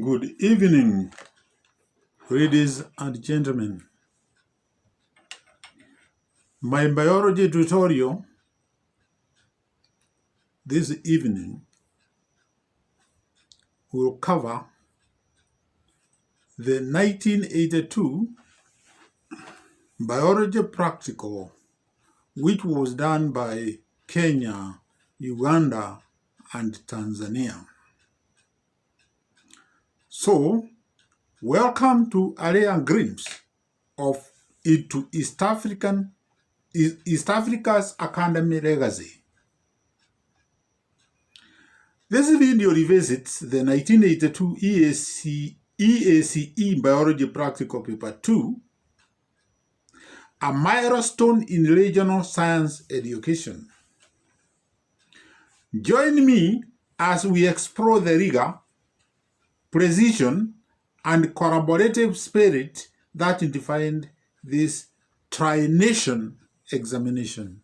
Good evening, ladies and gentlemen. My biology tutorial this evening will cover the 1982 biology practical, which was done by Kenya, Uganda, and Tanzania. So, welcome to a rare glimpse of into East Africa's academic legacy. This video revisits the 1982 EACE Biology Practical Paper 2, a milestone in regional science education. Join me as we explore the rigor, precision, and collaborative spirit that defined this tri-nation examination.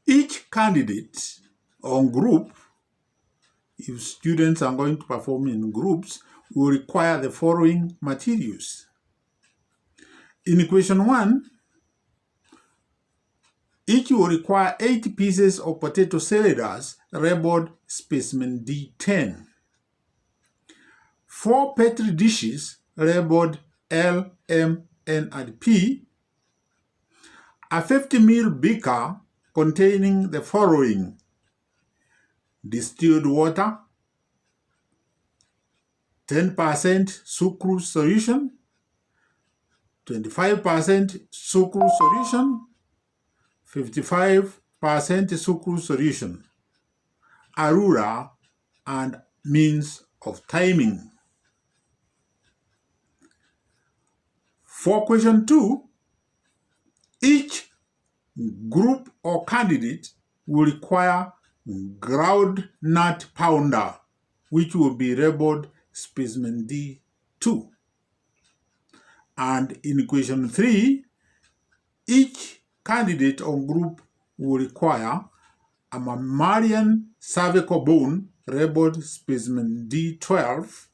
Each candidate or group, if students are going to perform in groups, will require the following materials. In question 1, each will require 8 pieces of potato cylinders labeled Specimen D10, 4 Petri dishes labeled L, M, N, and P, a 50 ml beaker containing the following: distilled water, 10% sucrose solution, 25% sucrose solution, 55% sucrose solution, a ruler, and means of timing. For question 2, each group or candidate will require groundnut powder, which will be labeled Specimen D2. And in question 3, each candidate or group will require a mammalian cervical bone labeled Specimen D12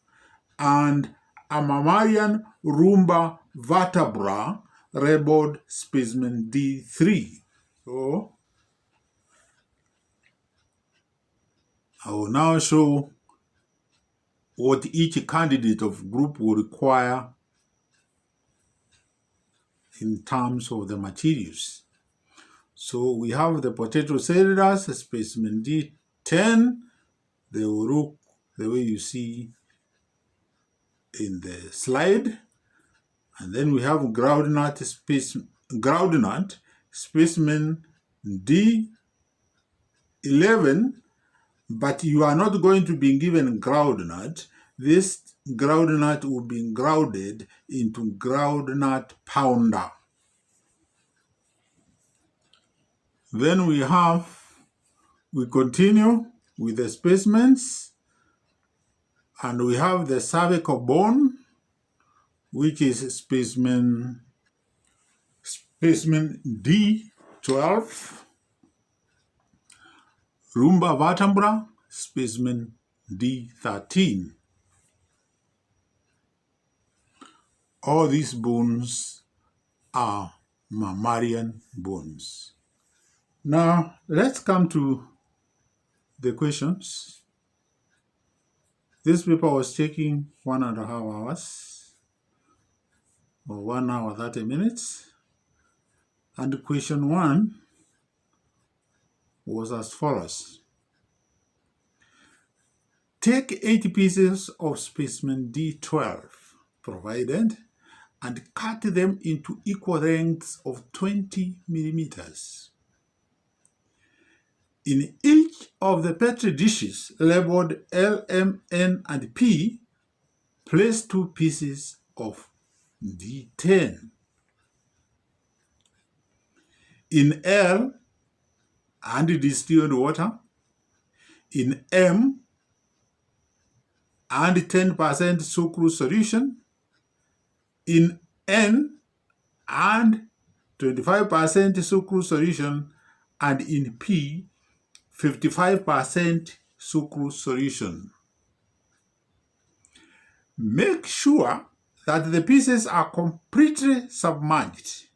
and a mammalian lumbar vertebra labeled Specimen D3. So, I will now show what each candidate of group will require in terms of the materials. So we have the potato cylinders, Specimen D10. They will look the way you see in the slide. And then we have groundnut, Specimen D11, but you are not going to be given groundnut. This groundnut will be grounded into groundnut powder. Then we continue with the specimens, and we have the cervical bone, which is Specimen D12, lumbar vertebra, Specimen D13. All these bones are mammalian bones. Now, let's come to the questions. This paper was taking 1.5 hours, or 1 hour 30 minutes. And question 1 was as follows. Take 8 pieces of Specimen D12 provided and cut them into equal lengths of 20 millimeters. In each of the Petri dishes labeled L, M, N, and P, place 2 pieces of D10. In L, and distilled water. In M, and 10% sucrose solution. In N, and 25% sucrose solution. And in P, 55% sucrose solution. Make sure that the pieces are completely submerged.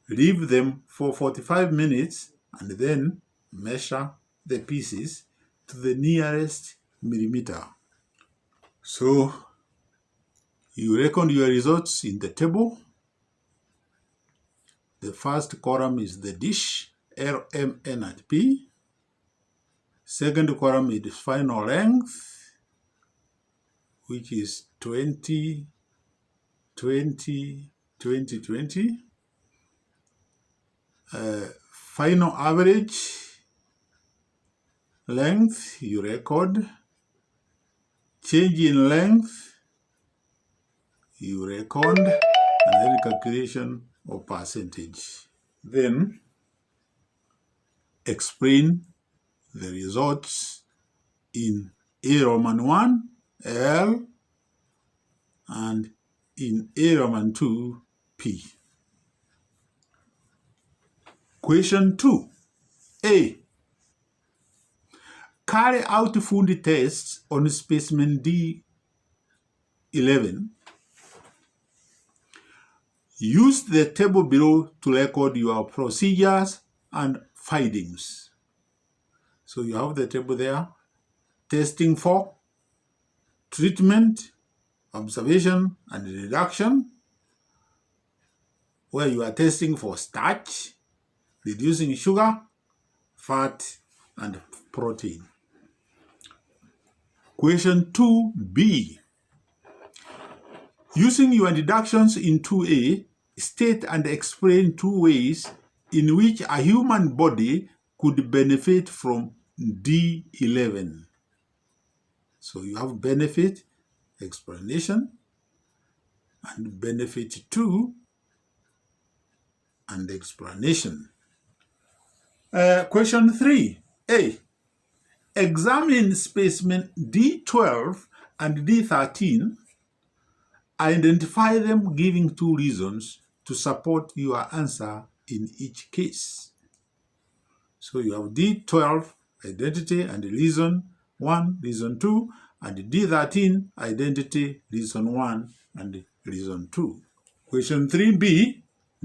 Leave them for 45 minutes and then measure the pieces to the nearest millimeter. So you reckon your results in the table. The first column is the dish, L, M, N, and P. Second column is final length, which is 20, 20, 20, 20. Final average length, you record. Change in length, you record, and then calculation of percentage. Then explain the results in A Roman 1, L, and in A Roman 2, P. Question 2. A. Carry out food tests on specimen D11. Use the table below to record your procedures and findings. So you have the table there. Testing for, treatment, observation, and reduction, where you are testing for starch, reducing sugar, fat, and protein. Question 2B. Using your deductions in 2A, state and explain 2 ways in which a human body could benefit from D11. So you have benefit, explanation, and benefit 2, and explanation. Question 3. A. Examine specimen D12 and D13. Identify them, giving 2 reasons to support your answer in each case. So you have D12, identity and reason 1, reason 2, and D13, identity, reason 1, and reason 2. Question 3B.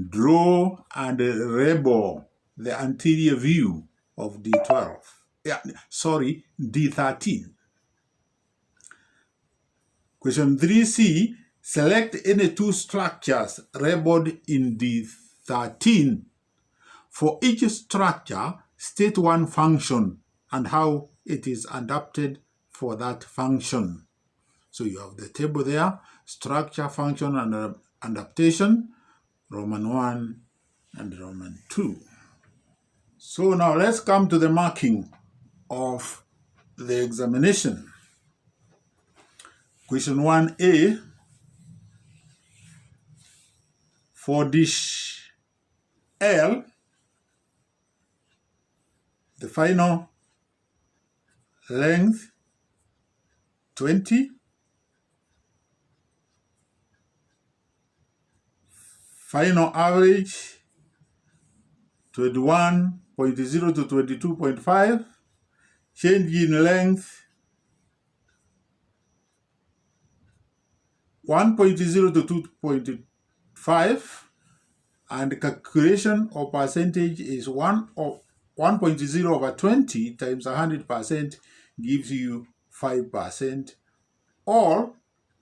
Draw and label the anterior view of D12. D13. Question 3C. Select any 2 structures labeled in D13. For each structure, state 1 function and how it is adapted for that function. So you have the table there, structure, function, and adaptation, Roman 1 and Roman 2. So now let's come to the marking of the examination. Question 1A. For dish L, the final length 20, final average 21.0 to 22.5, change in length 1.0 to 2.5, and calculation of percentage is 1.0 over 20 times 100% gives you 5%, or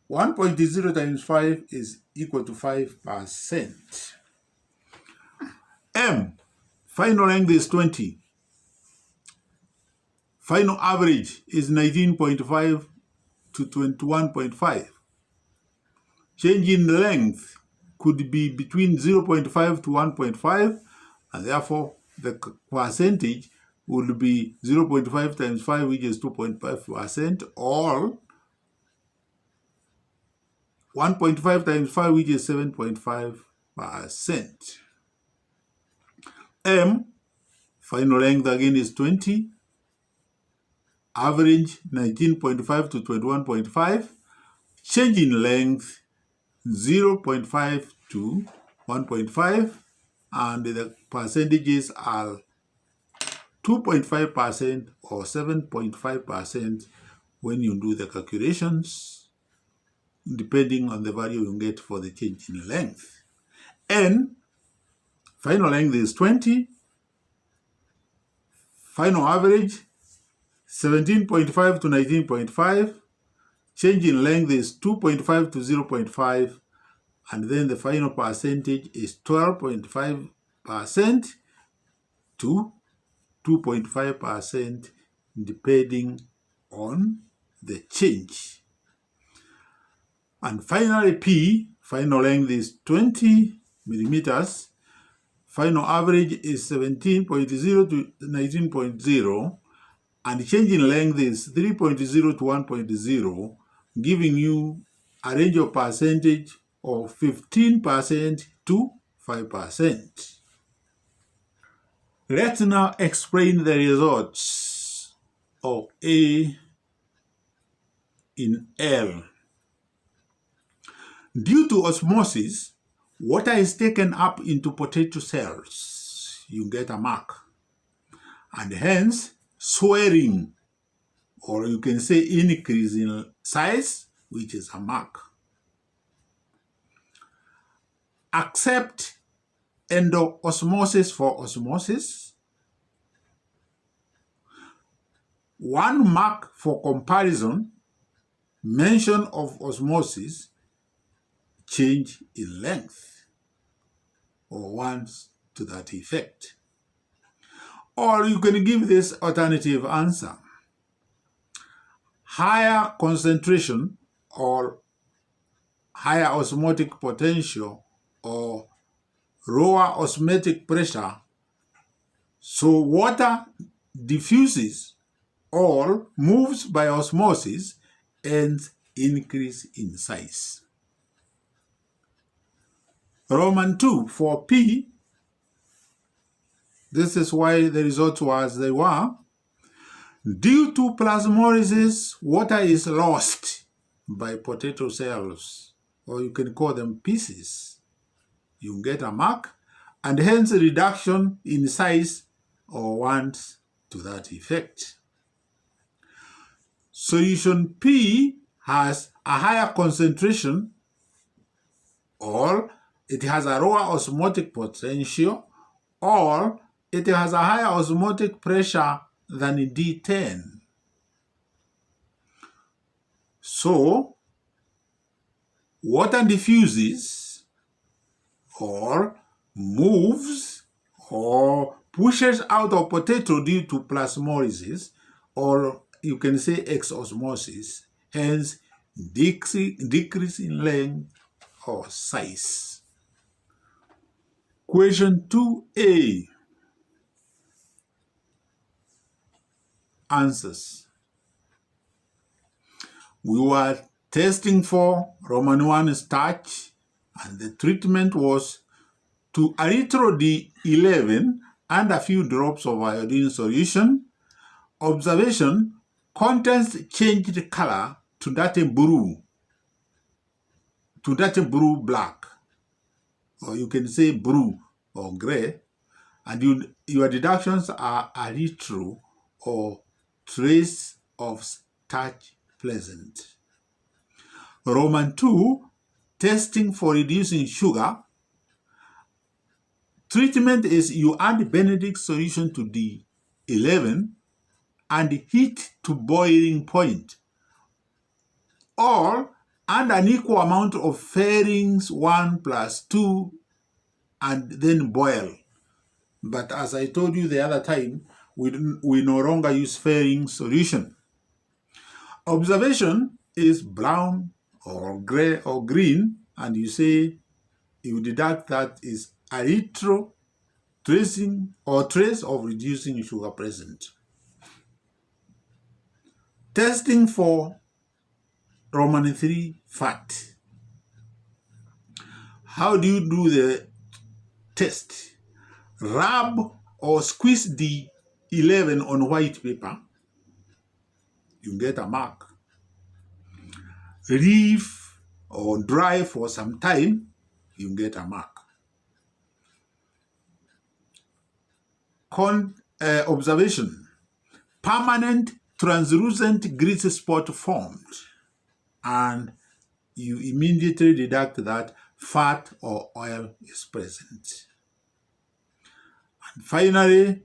1.0 times 5 is equal to 5%. M, final length is 20. Final average is 19.5 to 21.5. Change in length could be between 0.5 to 1.5, and therefore the percentage would be 0.5 times 5, which is 2.5%, or 1.5 times 5, which is 7.5%. M, final length again is 20, average 19.5 to 21.5, change in length 0.5 to 1.5, and the percentages are 2.5% or 7.5%, when you do the calculations, depending on the value you get for the change in length. And final length is 20. Final average, 17.5 to 19.5. Change in length is 2.5 to 0.5. And then the final percentage is 12.5% to 2.5%, depending on the change. And finally, P, final length is 20 millimeters. Final average is 17.0 to 19.0. And change in length is 3.0 to 1.0, giving you a range of percentage of 15% to 5%. Let's now explain the results of A in L. Due to osmosis, water is taken up into potato cells. You get a mark. And hence, swelling, or you can say increase in size, which is a mark. Accept endo-osmosis for osmosis. 1 mark for comparison, mention of osmosis, change in length, or once to that effect. Or you can give this alternative answer. Higher concentration or higher osmotic potential or lower osmotic pressure, so water diffuses or moves by osmosis and increase in size. Roman 2 for P, this is why the results were as they were. Due to plasmolysis, water is lost by potato cells, or you can call them pieces. You get a mark, and hence a reduction in size or once to that effect. Solution P has a higher concentration, or it has a lower osmotic potential, or it has a higher osmotic pressure than D10. So, water diffuses or moves or pushes out of potato due to plasmolysis, or you can say exosmosis, hence decrease in length or size. Question 2A. Answers. We were testing for Roman 1 starch, and the treatment was to erythro D11 and a few drops of iodine solution. Observation, contents changed color to that blue black, or you can say blue or gray, and your deductions are erythro or trace of starch present. Roman 2, testing for reducing sugar. Treatment is you add Benedict solution to D11 and heat to boiling point, or add an equal amount of Ferrings 1 plus 2 and then boil. But as I told you the other time, we no longer use Ferring solution. Observation is brown or gray or green, and you say you deduct that is erythro tracing or trace of reducing sugar present. Testing for Roman 3 fat. How do you do the test? Rub or squeeze D11 on white paper. You get a mark. Leave or dry for some time. You get a mark. Observation. Permanent translucent grease spot formed, and you immediately deduct that fat or oil is present. And finally,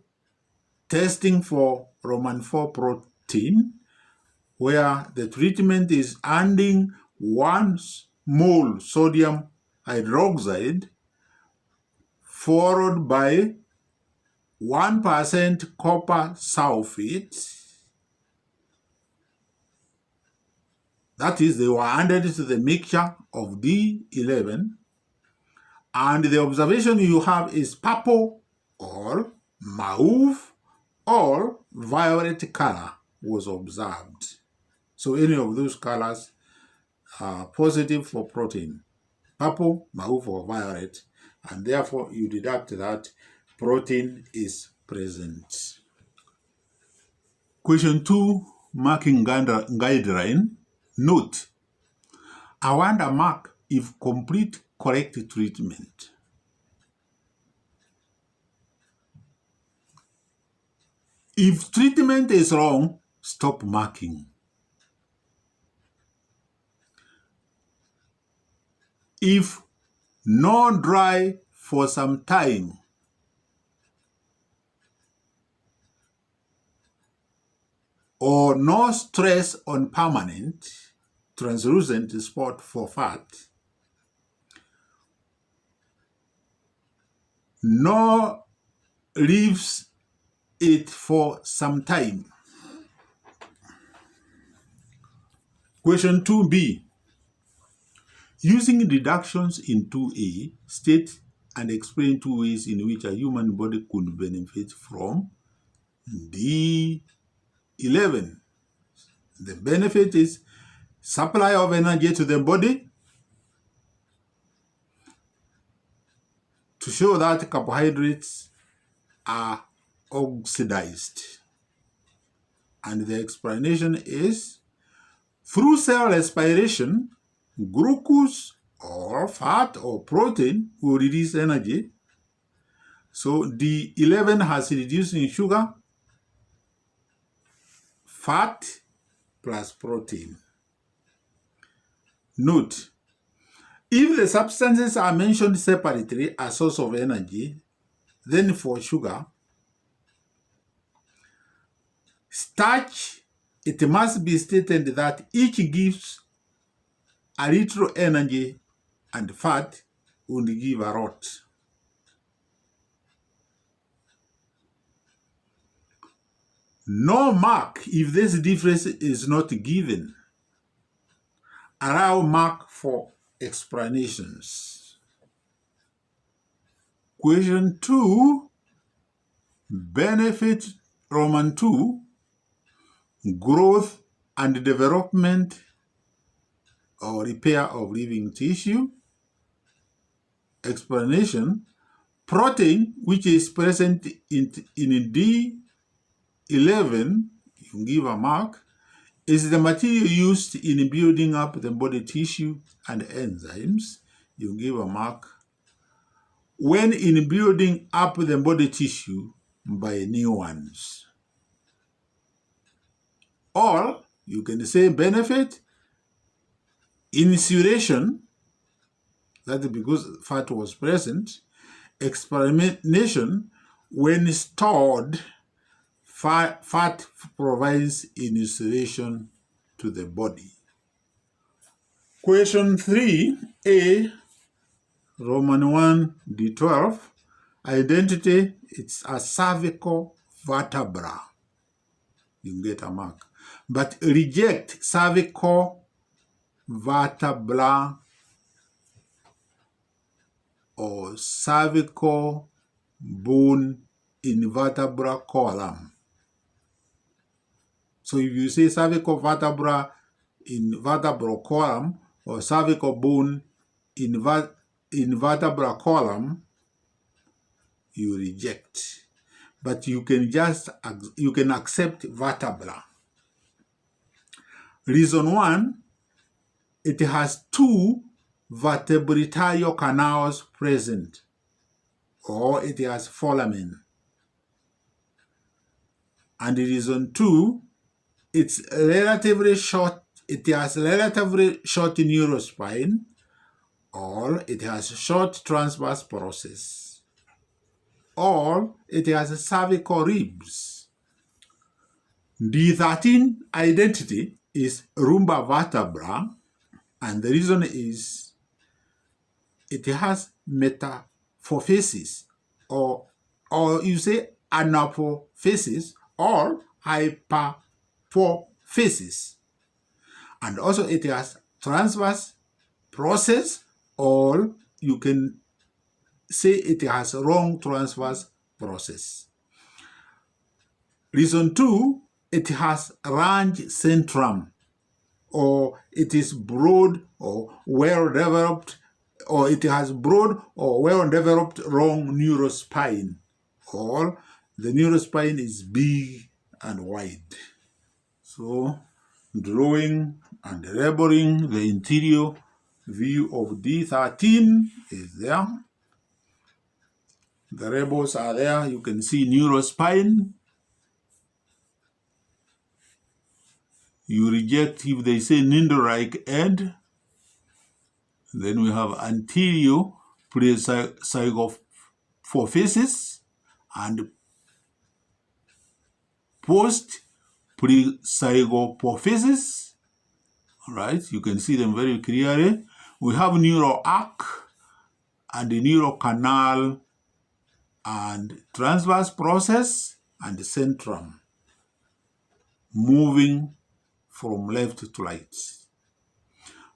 testing for Roman 4 protein, where the treatment is adding 1 mole sodium hydroxide followed by 1% copper sulfate. That is, they were added to the mixture of D11, and the observation you have is purple or mauve or violet color was observed. So any of those colors are positive for protein, purple, mauve, or violet, and therefore you deduct that protein is present. Question 2, marking guideline. Note, I want to mark if complete correct treatment. If treatment is wrong, stop marking. If no dry for some time, or no stress on permanent, translucent spot for fat, no leaves it for some time. Question 2b. Using deductions in 2a, state and explain 2 ways in which a human body could benefit from D11. The benefit is supply of energy to the body, to show that carbohydrates are oxidized. And the explanation is through cell respiration, glucose or fat or protein will release energy. So D11 has reduced in sugar, fat plus protein. Note, if the substances are mentioned separately as source of energy, then for sugar, starch, it must be stated that each gives a little energy and fat would give a lot. No mark if this difference is not given. Allow mark for explanations. Question 2, benefit Roman 2, growth and development or repair of living tissue. Explanation, protein which is present in D11, you give a mark, is the material used in building up the body tissue and enzymes. You give a mark. When in building up the body tissue by new ones. Or you can say benefit, insulation, that is because fat was present. Explanation, when stored, fat provides insulation to the body. Question 3a, Roman 1, D12, identity, it's a cervical vertebra. You get a mark. But reject cervical vertebra or cervical bone in vertebra column. So if you say cervical vertebra in vertebral column or cervical bone in vertebral column, you reject. But you can accept vertebra. Reason 1, it has 2 vertebral canals present, or it has foramen. And reason 2, it's relatively short. It has relatively short neurospine, or it has short transverse process, or it has cervical ribs. D13 identity is lumbar vertebra, and the reason is it has metaphysis, or you say anaphysis or hyperphysis. And also it has transverse process, or you can say it has wrong transverse process. Reason 2, it has large centrum, or it is broad or well-developed, or it has broad or well-developed long neurospine, or the neurospine is big and wide. So, drawing and labeling the interior view of D13 is there. The labels are there. You can see neurospine. You reject if they say needle-like end. Then we have anterior pre-zygophysis and post-pre-zygophysis. All right, you can see them very clearly. We have neural arc and the neural canal and transverse process and the centrum moving from left to right.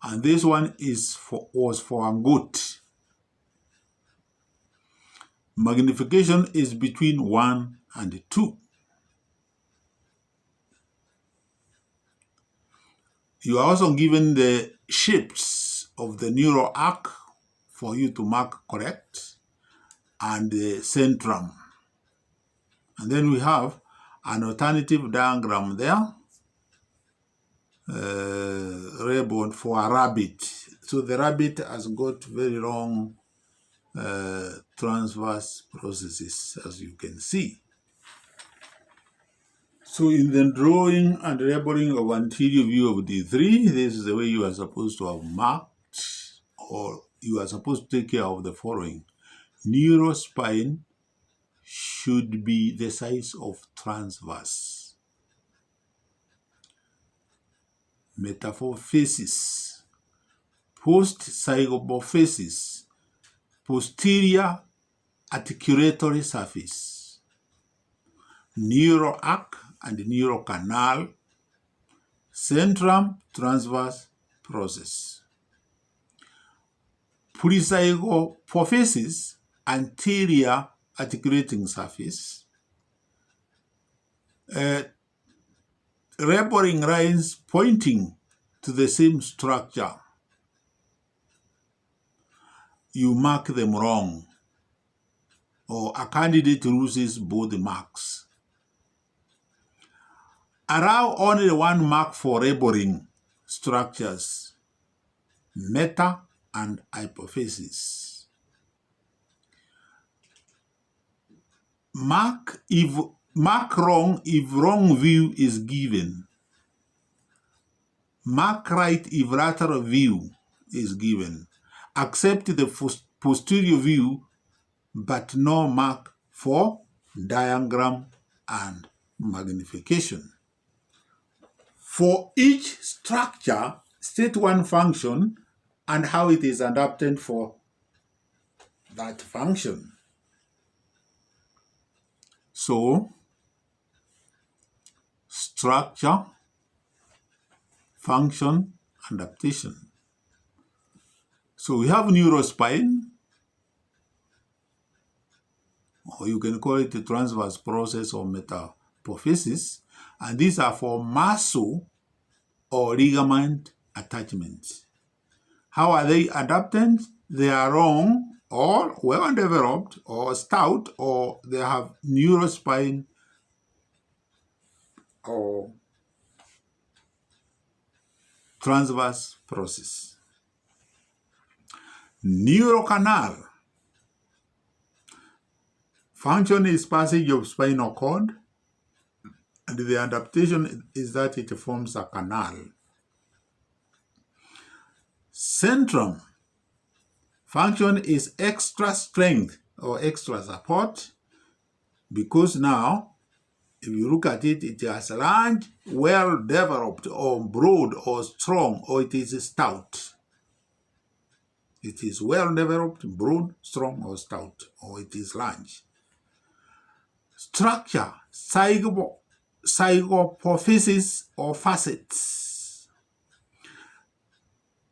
And this one was for a goat. Magnification is between 1 and 2. You are also given the shapes of the neural arc for you to mark correct, and the centrum. And then we have an alternative diagram there, labeled for a rabbit. So the rabbit has got very long transverse processes, as you can see. So in the drawing and labeling of anterior view of D3, this is the way you are supposed to have marked, or you are supposed to take care of the following. Neurospine should be the size of transverse. Metaphysis, post-zygophysis, posterior articulatory surface, neural arc and neural canal, centrum transverse process. Pre-zygophysis, anterior articulating surface. Labeling lines pointing to the same structure. You mark them wrong, or a candidate loses both marks. Allow only one mark for labeling structures, meta and hypophysis. Mark wrong if wrong view is given. Mark right if lateral view is given. Accept the posterior view, but no mark for diagram and magnification. For each structure, state one function and how it is adapted for that function. So, structure, function, adaptation. So we have neurospine, or you can call it the transverse process or metaphysis, and these are for muscle or ligament attachments. How are they adapted? They are long or well developed or stout, or they have neurospine or transverse process. Neural canal. Function is passage of spinal cord. And the adaptation is that it forms a canal. Centrum function is extra strength or extra support, because now, if you look at it, it is large, well-developed, or broad, or strong, or it is stout. It is well-developed, broad, strong, or stout, or it is large. Structure, zygapophysis or facets.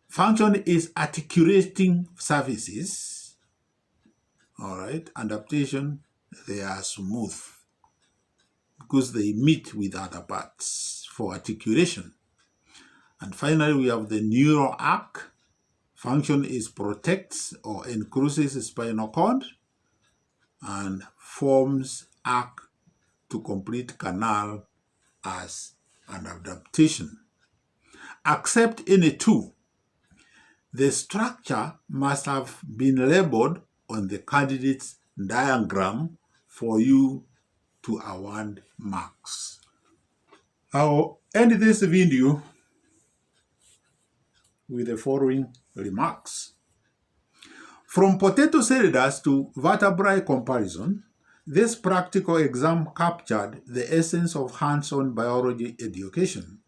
Function is articulating surfaces. All right, adaptation, they are smooth because they meet with other parts for articulation. And finally, we have the neural arc. Function is protects or encloses spinal cord and forms arc to complete canal as an adaptation. Except any two, the structure must have been labeled on the candidate's diagram for you to award marks. I'll end this video with the following remarks. From potato cylinders to vertebrae comparison, this practical exam captured the essence of hands-on biology education.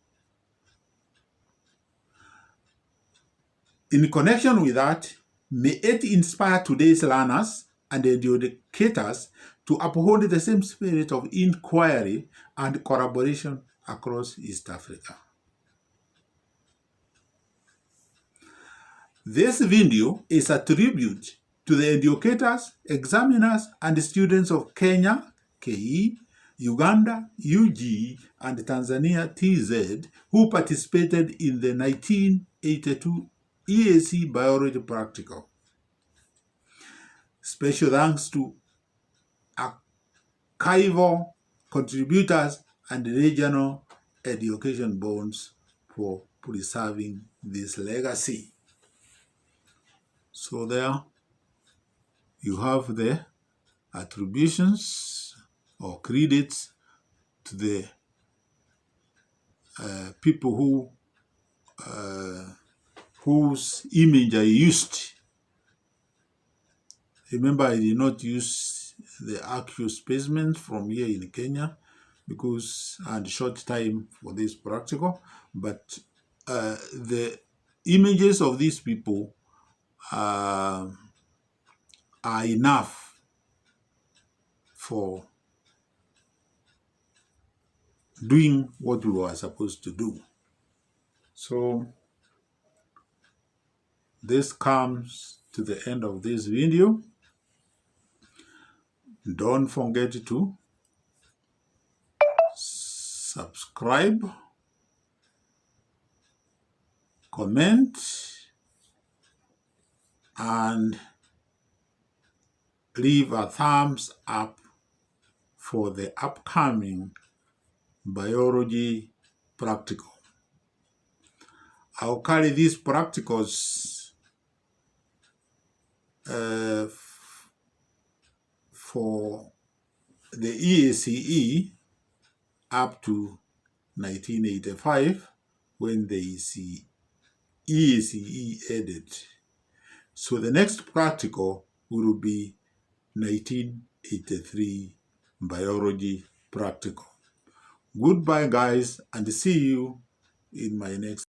In connection with that, may it inspire today's learners and educators to uphold the same spirit of inquiry and collaboration across East Africa. This video is a tribute to the educators, examiners, and students of Kenya, KE, Uganda, UG, and Tanzania, TZ, who participated in the 1982 EACE Biology Practical. Special thanks to archival contributors and regional education boards for preserving this legacy. So there you have the attributions or credits to the people whose image I used. Remember, I did not use the actual specimens from here in Kenya because I had short time for this practical, but the images of these people are enough for doing what we were supposed to do. So this comes to the end of this video. Don't forget to subscribe, comment, and leave a thumbs up for the upcoming biology practical. I'll carry these practicals for the EACE up to 1985 when the EACE ended. So the next practical will be 1983 biology practical. Goodbye, guys, and see you in my next